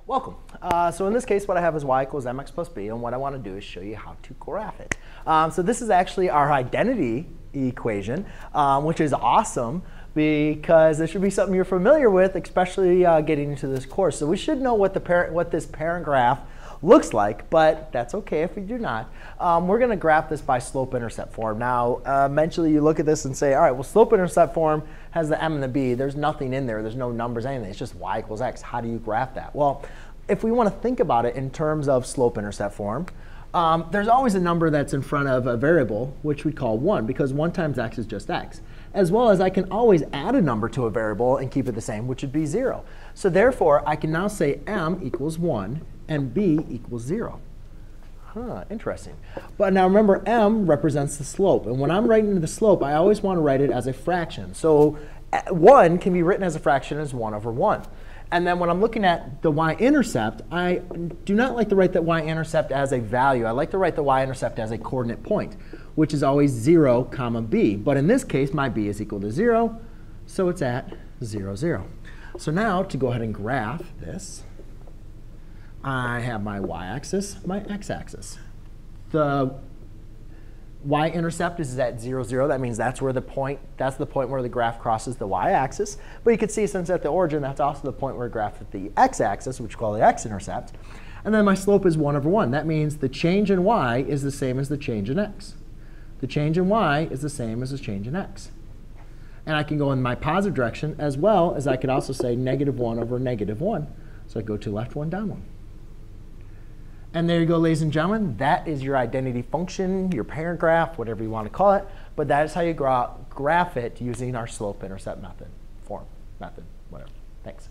Welcome. So in this case, what I have is y equals mx plus b, and what I want to do is show you how to graph it. So this is actually our identity equation, which is awesome because this should be something you're familiar with, especially getting into this course. So we should know what this parent graph looks like, but that's okay if we do not. We're going to graph this by slope-intercept form. Now, eventually you look at this and say, all right, well, slope-intercept form has the m and the b. There's nothing in there. There's no numbers, anything. It's just y equals x. How do you graph that? Well, if we want to think about it in terms of slope-intercept form, there's always a number that's in front of a variable, which we call 1, because 1 times x is just x. As well as I can always add a number to a variable and keep it the same, which would be 0. So therefore, I can now say m equals 1 and b equals 0. Interesting. But now remember, m represents the slope. And when I'm writing the slope, I always want to write it as a fraction. So 1 can be written as a fraction as 1 over 1. And then when I'm looking at the y-intercept, I do not like to write the y-intercept as a value. I like to write the y-intercept as a coordinate point, which is always 0, comma b. But in this case, my b is equal to 0, so it's at 0, 0. So now to go ahead and graph this, I have my y-axis, my x-axis. The y-intercept is at 0, 0. That means that's the point where the graph crosses the y-axis. But you can see, since at the origin, that's also the point where it graphed at the x-axis, which we call the x-intercept. And then my slope is 1 over 1. That means the change in y is the same as the change in x. The change in y is the same as the change in x. And I can go in my positive direction, as well as I could also say negative 1 over negative 1. So I go to left 1, down 1. And there you go, ladies and gentlemen. That is your identity function, your parent graph, whatever you want to call it. But that is how you graph it using our slope-intercept method, whatever. Thanks.